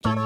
The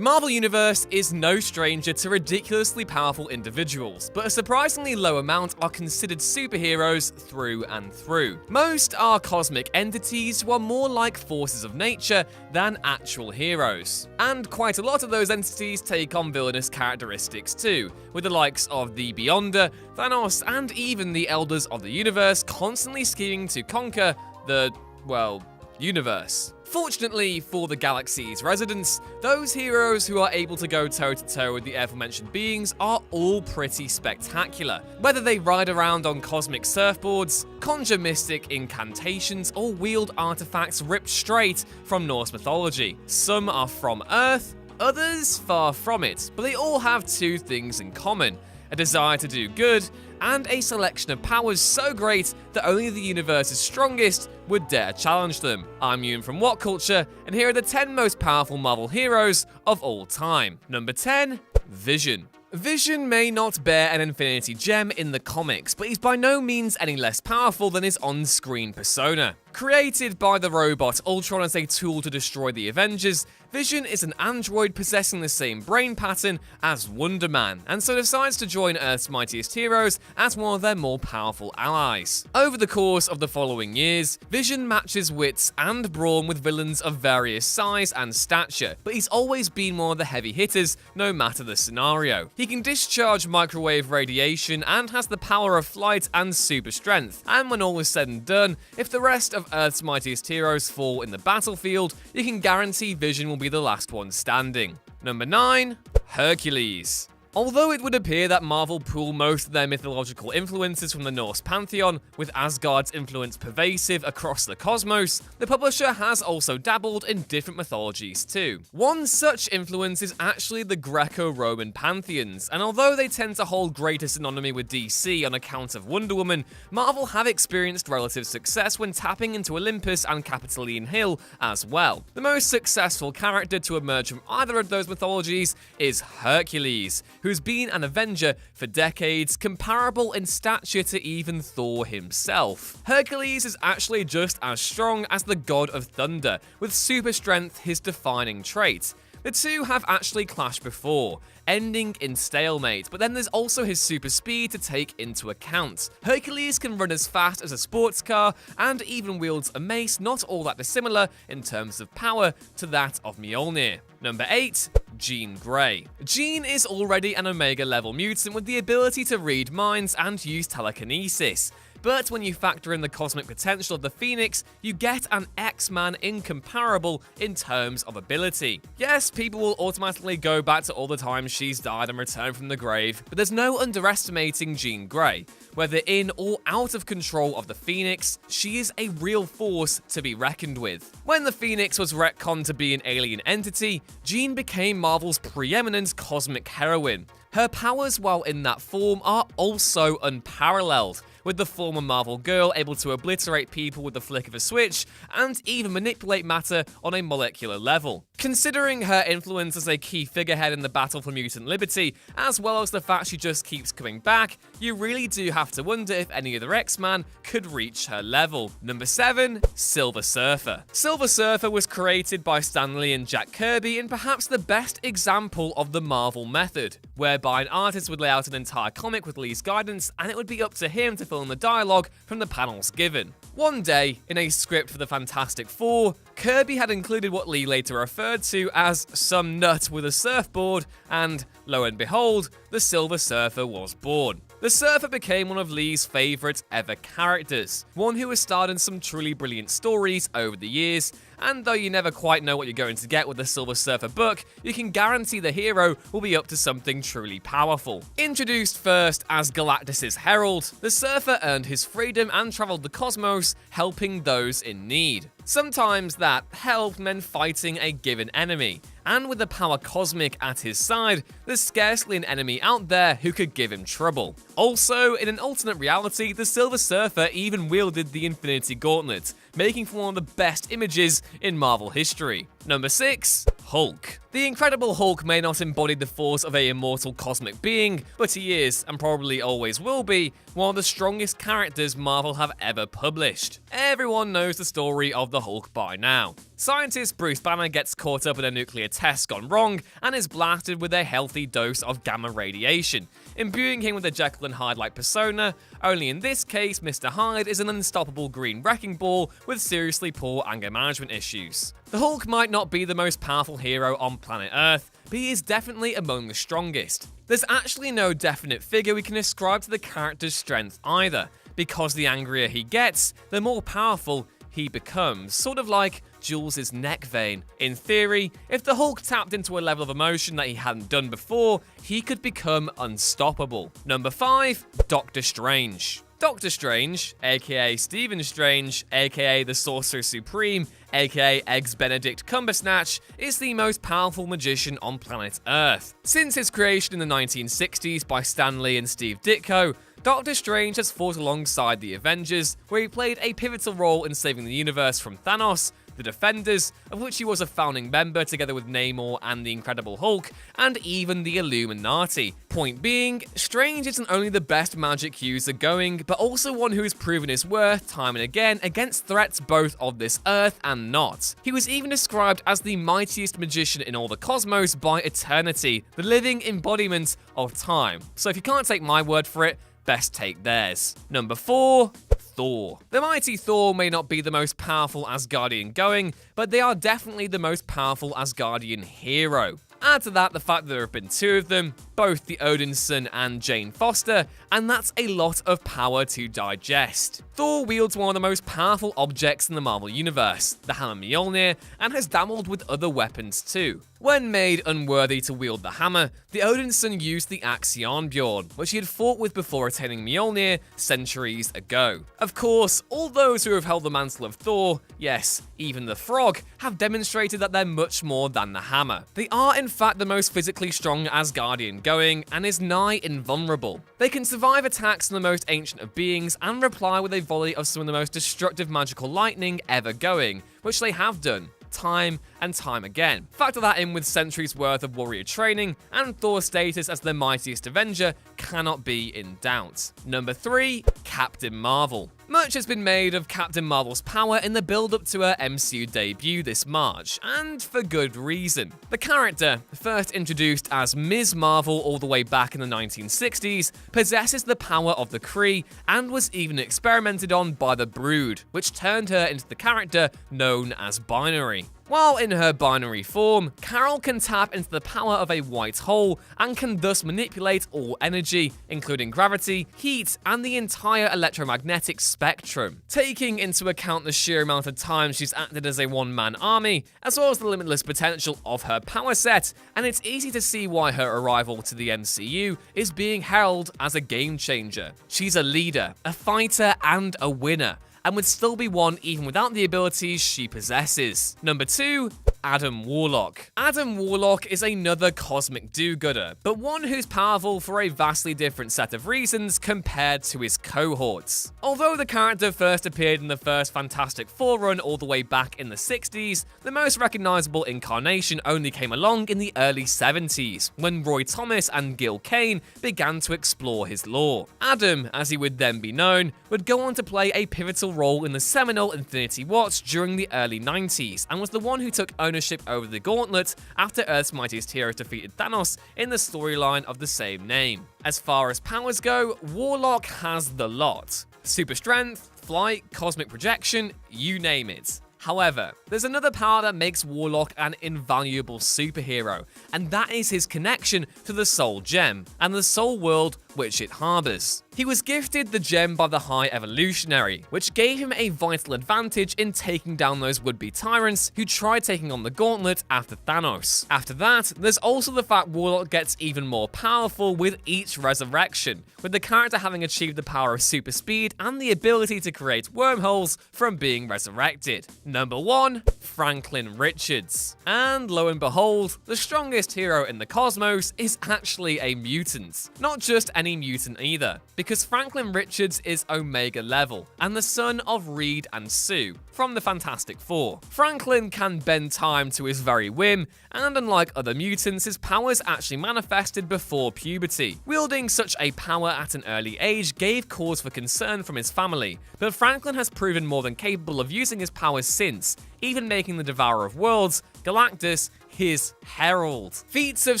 Marvel Universe is no stranger to ridiculously powerful individuals, but a surprisingly low amount are considered superheroes through and through. Most are cosmic entities who are more like forces of nature than actual heroes. And quite a lot of those entities take on villainous characteristics too, with the likes of the Beyonder, Thanos, and even the Elders of the Universe constantly scheming to conquer the, well, universe. Fortunately for the galaxy's residents, those heroes who are able to go toe-to-toe with the aforementioned beings are all pretty spectacular. Whether they ride around on cosmic surfboards, conjure mystic incantations, or wield artifacts ripped straight from Norse mythology. Some are from Earth, others far from it, but they all have two things in common: a desire to do good, and a selection of powers so great that only the universe's strongest would dare challenge them. I'm Ewan from What Culture, and here are the 10 most powerful Marvel heroes of all time. Number 10, Vision. Vision may not bear an Infinity Gem in the comics, but he's by no means any less powerful than his on-screen persona. Created by the robot Ultron as a tool to destroy the Avengers, Vision is an android possessing the same brain pattern as Wonder Man, and so decides to join Earth's mightiest heroes as one of their more powerful allies. Over the course of the following years, Vision matches wits and brawn with villains of various size and stature, but he's always been one of the heavy hitters, no matter the scenario. He can discharge microwave radiation and has the power of flight and super strength, and when all is said and done, if the rest of Earth's mightiest heroes fall in the battlefield, you can guarantee Vision will be the last one standing. Number 9, Hercules. Although it would appear that Marvel pull most of their mythological influences from the Norse pantheon, with Asgard's influence pervasive across the cosmos, the publisher has also dabbled in different mythologies too. One such influence is actually the Greco-Roman pantheons, and although they tend to hold greater synonymy with DC on account of Wonder Woman, Marvel have experienced relative success when tapping into Olympus and Capitoline Hill as well. The most successful character to emerge from either of those mythologies is Hercules, who's been an Avenger for decades, comparable in stature to even Thor himself. Hercules is actually just as strong as the god of thunder, with super strength his defining trait. The two have actually clashed before, ending in stalemate, but then there's also his super speed to take into account. Hercules can run as fast as a sports car, and even wields a mace not all that dissimilar in terms of power to that of Mjolnir. Number 8, Jean Grey. Jean is already an Omega level mutant with the ability to read minds and use telekinesis. But when you factor in the cosmic potential of the Phoenix, you get an X-Man incomparable in terms of ability. Yes, people will automatically go back to all the times she's died and returned from the grave, but there's no underestimating Jean Grey. Whether in or out of control of the Phoenix, she is a real force to be reckoned with. When the Phoenix was retconned to be an alien entity, Jean became Marvel's preeminent cosmic heroine. Her powers while in that form are also unparalleled, with the former Marvel girl able to obliterate people with the flick of a switch, and even manipulate matter on a molecular level. Considering her influence as a key figurehead in the battle for mutant liberty, as well as the fact she just keeps coming back, you really do have to wonder if any other X-Man could reach her level. Number 7, Silver Surfer. Silver Surfer was created by Stan Lee and Jack Kirby in perhaps the best example of the Marvel method, whereby an artist would lay out an entire comic with Lee's guidance, and it would be up to him to fill in the dialogue from the panels given. One day, in a script for the Fantastic Four, Kirby had included what Lee later referred to as some nut with a surfboard, and lo and behold, the Silver Surfer was born. The Surfer became one of Lee's favourite ever characters, one who has starred in some truly brilliant stories over the years, and though you never quite know what you're going to get with the Silver Surfer book, you can guarantee the hero will be up to something truly powerful. Introduced first as Galactus' herald, the Surfer earned his freedom and travelled the cosmos, helping those in need. Sometimes that help meant fighting a given enemy, and with the power cosmic at his side, there's scarcely an enemy out there who could give him trouble. Also, in an alternate reality, the Silver Surfer even wielded the Infinity Gauntlet, making for one of the best images in Marvel history. Number 6, Hulk. The Incredible Hulk may not embody the force of an immortal cosmic being, but he is, and probably always will be, one of the strongest characters Marvel have ever published. Everyone knows the story of the Hulk by now. Scientist Bruce Banner gets caught up in a nuclear test gone wrong and is blasted with a healthy dose of gamma radiation, imbuing him with a Jekyll and Hyde-like persona, only in this case Mr. Hyde is an unstoppable green wrecking ball with seriously poor anger management issues. The Hulk might not be the most powerful hero on planet Earth, but he is definitely among the strongest. There's actually no definite figure we can ascribe to the character's strength either, because the angrier he gets, the more powerful he becomes, sort of like Jules' neck vein. In theory, if the Hulk tapped into a level of emotion that he hadn't done before, he could become unstoppable. Number 5, Doctor Strange. Doctor Strange, aka Stephen Strange, aka the Sorcerer Supreme, aka Eggs Benedict Cumbersnatch, is the most powerful magician on planet Earth. Since his creation in the 1960s by Stan Lee and Steve Ditko, Doctor Strange has fought alongside the Avengers, where he played a pivotal role in saving the universe from Thanos, the Defenders, of which he was a founding member together with Namor and the Incredible Hulk, and even the Illuminati. Point being, Strange isn't only the best magic user going, but also one who has proven his worth time and again against threats both of this Earth and not. He was even described as the mightiest magician in all the cosmos by Eternity, the living embodiment of time. So if you can't take my word for it, best take theirs. Number 4, Thor. The mighty Thor may not be the most powerful Asgardian going, but they are definitely the most powerful Asgardian hero. Add to that the fact that there have been 2 of them, both the Odinson and Jane Foster, and that's a lot of power to digest. Thor wields one of the most powerful objects in the Marvel Universe, the Hammer Mjolnir, and has dabbled with other weapons too. When made unworthy to wield the hammer, the Odinson used the axe Jarnbjorn, which he had fought with before attaining Mjolnir centuries ago. Of course, all those who have held the mantle of Thor, yes, even the Frog, have demonstrated that they're much more than the hammer. They are in fact the most physically strong Asgardian going, and is nigh invulnerable. They can survive attacks from the most ancient of beings and reply with a volley of some of the most destructive magical lightning ever going, which they have done time and time again. Factor that in with centuries worth of warrior training, and Thor's status as the mightiest Avenger cannot be in doubt. Number 3, Captain Marvel. Much has been made of Captain Marvel's power in the build-up to her MCU debut this March, and for good reason. The character, first introduced as Ms. Marvel all the way back in the 1960s, possesses the power of the Kree, and was even experimented on by the Brood, which turned her into the character known as Binary. While in her binary form, Carol can tap into the power of a white hole and can thus manipulate all energy, including gravity, heat, and the entire electromagnetic spectrum. Taking into account the sheer amount of time she's acted as a one-man army, as well as the limitless potential of her power set, and it's easy to see why her arrival to the MCU is being heralded as a game changer. She's a leader, a fighter, and a winner, and would still be one even without the abilities she possesses. Number 2, Adam Warlock. Adam Warlock is another cosmic do-gooder, but one who's powerful for a vastly different set of reasons compared to his cohorts. Although the character first appeared in the first Fantastic Four run all the way back in the 60s, the most recognizable incarnation only came along in the early 70s, when Roy Thomas and Gil Kane began to explore his lore. Adam, as he would then be known, would go on to play a pivotal role in the seminal Infinity Watch during the early 90s, and was the one who took ownership over the Gauntlet after Earth's mightiest hero defeated Thanos in the storyline of the same name. As far as powers go, Warlock has the lot. Super strength, flight, cosmic projection, you name it. However, there's another power that makes Warlock an invaluable superhero, and that is his connection to the Soul Gem, and the Soul World which it harbors. He was gifted the gem by the High Evolutionary, which gave him a vital advantage in taking down those would-be tyrants who tried taking on the Gauntlet after Thanos. After that, there's also the fact Warlock gets even more powerful with each resurrection, with the character having achieved the power of super speed and the ability to create wormholes from being resurrected. Number 1, Franklin Richards. And lo and behold, the strongest hero in the cosmos is actually a mutant. Not just any mutant either, because Franklin Richards is Omega level, and the son of Reed and Sue from the Fantastic Four. Franklin can bend time to his very whim, and unlike other mutants, his powers actually manifested before puberty. Wielding such a power at an early age gave cause for concern from his family, but Franklin has proven more than capable of using his powers since, even making the Devourer of Worlds, Galactus, his herald. Feats of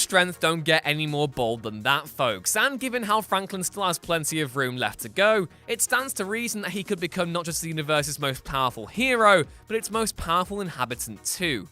strength don't get any more bold than that, folks, and given how Franklin still has plenty of room left to go, it stands to reason that he could become not just the universe's most powerful hero, but its most powerful inhabitant too.